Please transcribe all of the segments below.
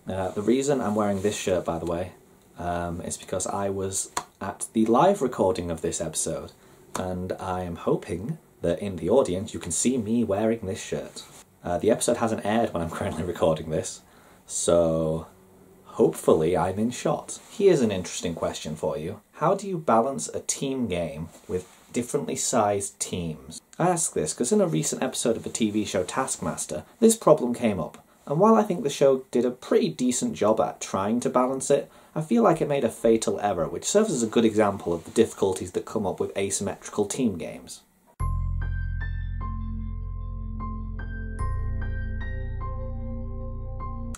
The reason I'm wearing this shirt, by the way, is because I was at the live recording of this episode, and I am hoping that in the audience you can see me wearing this shirt. The episode hasn't aired when I'm currently recording this, so hopefully I'm in shot. Here's an interesting question for you. How do you balance a team game with differently sized teams? I ask this because in a recent episode of the TV show Taskmaster, this problem came up, and while I think the show did a pretty decent job at trying to balance it, I feel like it made a fatal error, which serves as a good example of the difficulties that come up with asymmetrical team games.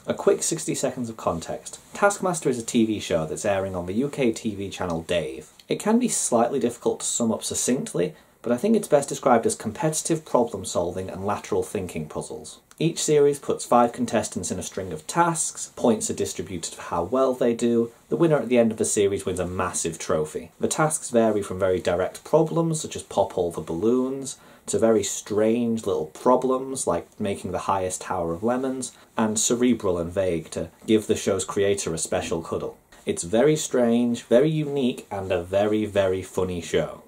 A quick 60 seconds of context. Taskmaster is a TV show that's airing on the UK TV channel Dave. It can be slightly difficult to sum up succinctly, but I think it's best described as competitive problem solving and lateral thinking puzzles. Each series puts 5 contestants in a string of tasks, points are distributed for how well they do, the winner at the end of the series wins a massive trophy. The tasks vary from very direct problems, such as pop all the balloons, to very strange little problems like making the highest tower of lemons, and cerebral and vague to give the show's creator a special cuddle. It's very strange, very unique, and a very, very funny show.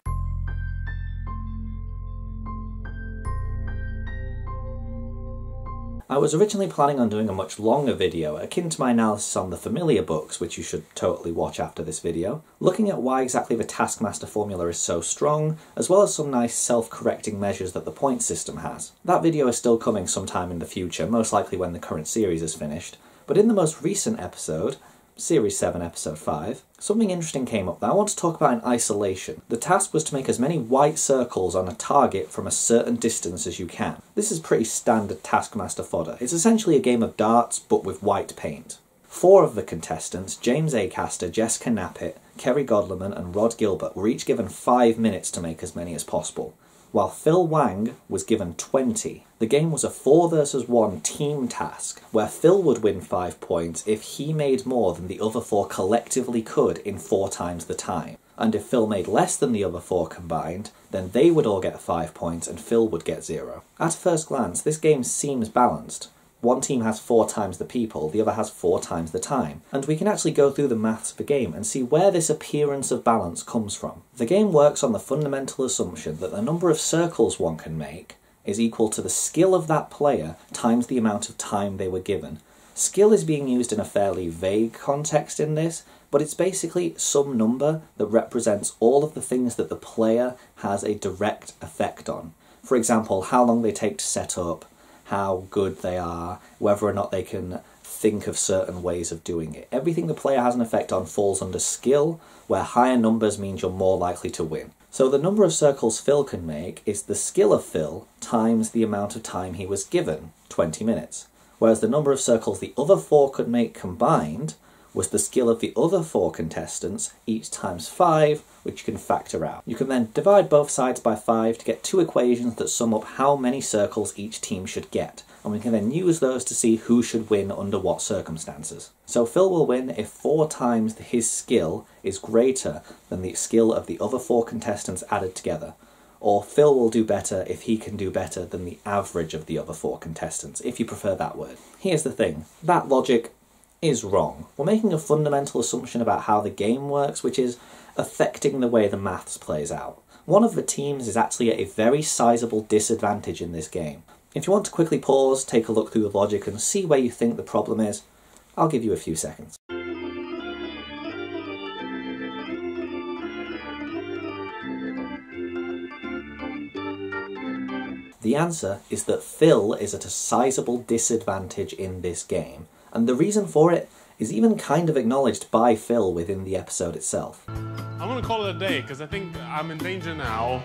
I was originally planning on doing a much longer video, akin to my analysis on the Familiar books, which you should totally watch after this video, looking at why exactly the Taskmaster formula is so strong, as well as some nice self-correcting measures that the point system has. That video is still coming sometime in the future, most likely when the current series is finished, but in the most recent episode, Series 7, Episode 5, something interesting came up that I want to talk about in isolation. The task was to make as many white circles on a target from a certain distance as you can. This is pretty standard Taskmaster fodder. It's essentially a game of darts, but with white paint. 4 of the contestants, James Acaster, Jessica Knappett, Kerry Godleman and Rod Gilbert, were each given 5 minutes to make as many as possible, while Phil Wang was given 20. The game was a 4 versus 1 team task, where Phil would win 5 points if he made more than the other 4 collectively could in 4 times the time. And if Phil made less than the other 4 combined, then they would all get 5 points and Phil would get 0. At first glance, this game seems balanced. One team has 4 times the people, the other has 4 times the time, and we can actually go through the maths of the game and see where this appearance of balance comes from. The game works on the fundamental assumption that the number of circles one can make is equal to the skill of that player times the amount of time they were given. Skill is being used in a fairly vague context in this, but it's basically some number that represents all of the things that the player has a direct effect on. For example, how long they take to set up, how good they are, whether or not they can think of certain ways of doing it. Everything the player has an effect on falls under skill, where higher numbers means you're more likely to win. So the number of circles Phil can make is the skill of Phil times the amount of time he was given, 20 minutes. Whereas the number of circles the other 4 could make combined was the skill of the other 4 contestants, each times 5, which you can factor out. You can then divide both sides by 5 to get 2 equations that sum up how many circles each team should get, and we can then use those to see who should win under what circumstances. So Phil will win if 4 times his skill is greater than the skill of the other 4 contestants added together, or Phil will do better if he can do better than the average of the other 4 contestants, if you prefer that word. Here's the thing, that logic is wrong. We're making a fundamental assumption about how the game works, which is affecting the way the maths plays out. One of the teams is actually at a very sizable disadvantage in this game. If you want to quickly pause, take a look through the logic and see where you think the problem is, I'll give you a few seconds. The answer is that Phil is at a sizable disadvantage in this game, and the reason for it is even kind of acknowledged by Phil within the episode itself. I'm gonna call it a day, because I think I'm in danger now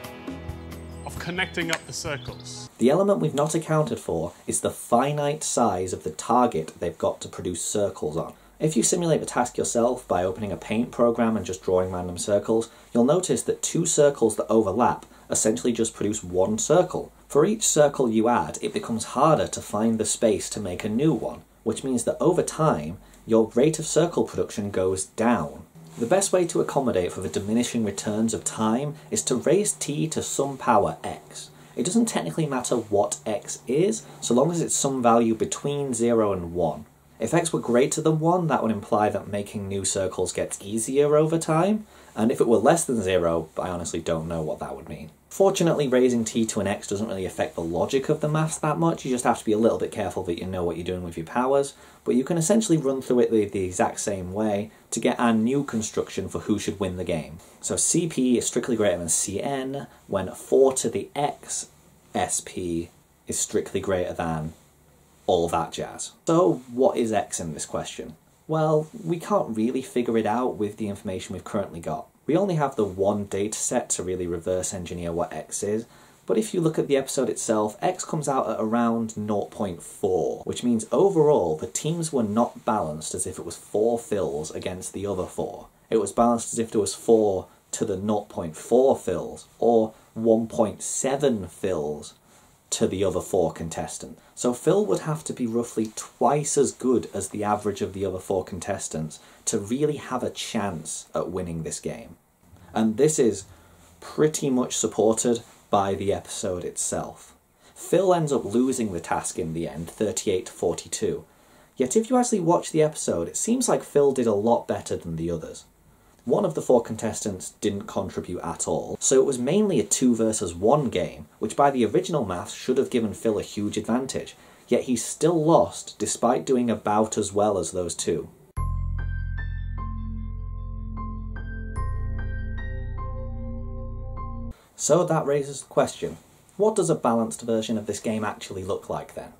of connecting up the circles. The element we've not accounted for is the finite size of the target they've got to produce circles on. If you simulate the task yourself by opening a paint program and just drawing random circles, you'll notice that 2 circles that overlap essentially just produce 1 circle. For each circle you add, it becomes harder to find the space to make a new one, which means that over time, your rate of circle production goes down. The best way to accommodate for the diminishing returns of time is to raise t to some power x. It doesn't technically matter what x is, so long as it's some value between 0 and 1. If x were greater than 1, that would imply that making new circles gets easier over time, and if it were less than 0, I honestly don't know what that would mean. Fortunately, raising t to an x doesn't really affect the logic of the maths that much. You just have to be a little bit careful that you know what you're doing with your powers, but you can essentially run through it the exact same way to get our new construction for who should win the game. So CP is strictly greater than CN when 4 to the x SP is strictly greater than all that jazz. So what is x in this question? Well, we can't really figure it out with the information we've currently got. We only have the one data set to really reverse engineer what x is, but if you look at the episode itself, x comes out at around 0.4, which means overall the teams were not balanced as if it was 4 fills against the other 4. It was balanced as if there was 4 to the 0.4 fills, or 1.7 fills to the other 4 contestants. So Phil would have to be roughly twice as good as the average of the other 4 contestants to really have a chance at winning this game. And this is pretty much supported by the episode itself. Phil ends up losing the task in the end, 38 to 42. Yet if you actually watch the episode, it seems like Phil did a lot better than the others. One of the 4 contestants didn't contribute at all, so it was mainly a 2 versus 1 game, which by the original maths should have given Phil a huge advantage, yet he still lost despite doing about as well as those 2. So that raises the question, what does a balanced version of this game actually look like then?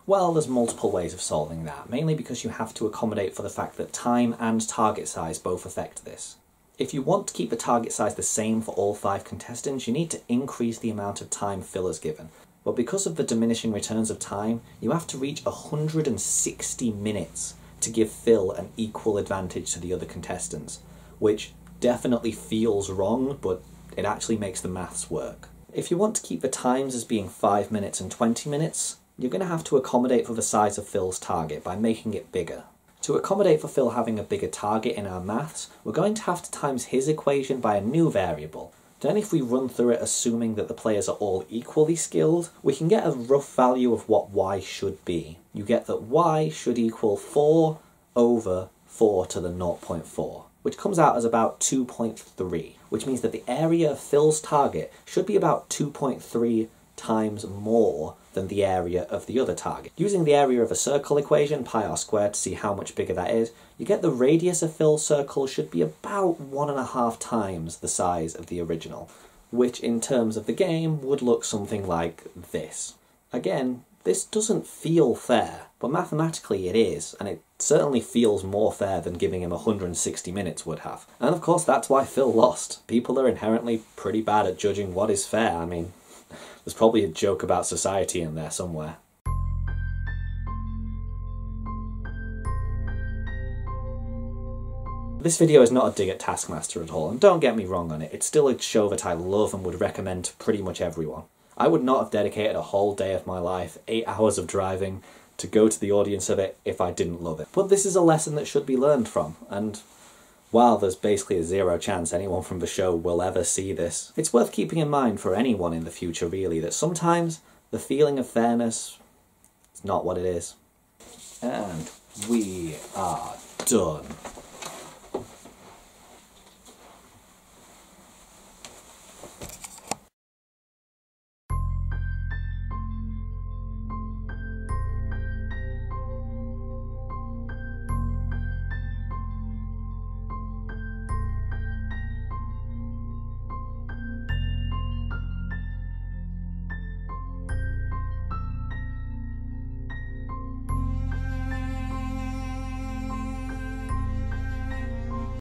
Well, there's multiple ways of solving that, mainly because you have to accommodate for the fact that time and target size both affect this. If you want to keep the target size the same for all 5 contestants, you need to increase the amount of time Phil is given. But because of the diminishing returns of time, you have to reach 160 minutes to give Phil an equal advantage to the other contestants, which definitely feels wrong, but it actually makes the maths work. If you want to keep the times as being 5 minutes and 20 minutes, you're going to have to accommodate for the size of Phil's target by making it bigger. To accommodate for Phil having a bigger target in our maths, we're going to have to times his equation by a new variable. Then if we run through it assuming that the players are all equally skilled, we can get a rough value of what y should be. You get that y should equal 4 over 4 to the 0.4, which comes out as about 2.3, which means that the area of Phil's target should be about 2.3 times more than the area of the other target. Using the area of a circle equation, pi r squared, to see how much bigger that is, you get the radius of Phil's circle should be about 1.5 times the size of the original, which in terms of the game would look something like this. Again, this doesn't feel fair, but mathematically it is, and it certainly feels more fair than giving him 160 minutes would have. And of course that's why Phil lost. People are inherently pretty bad at judging what is fair. I mean, there's probably a joke about society in there somewhere. This video is not a dig at Taskmaster at all, and don't get me wrong on it, it's still a show that I love and would recommend to pretty much everyone. I would not have dedicated a whole day of my life, 8 hours of driving, to go to the audience of it if I didn't love it. But this is a lesson that should be learned from, and while there's basically a 0 chance anyone from the show will ever see this, it's worth keeping in mind for anyone in the future really, that sometimes the feeling of fairness is not what it is. And we are done.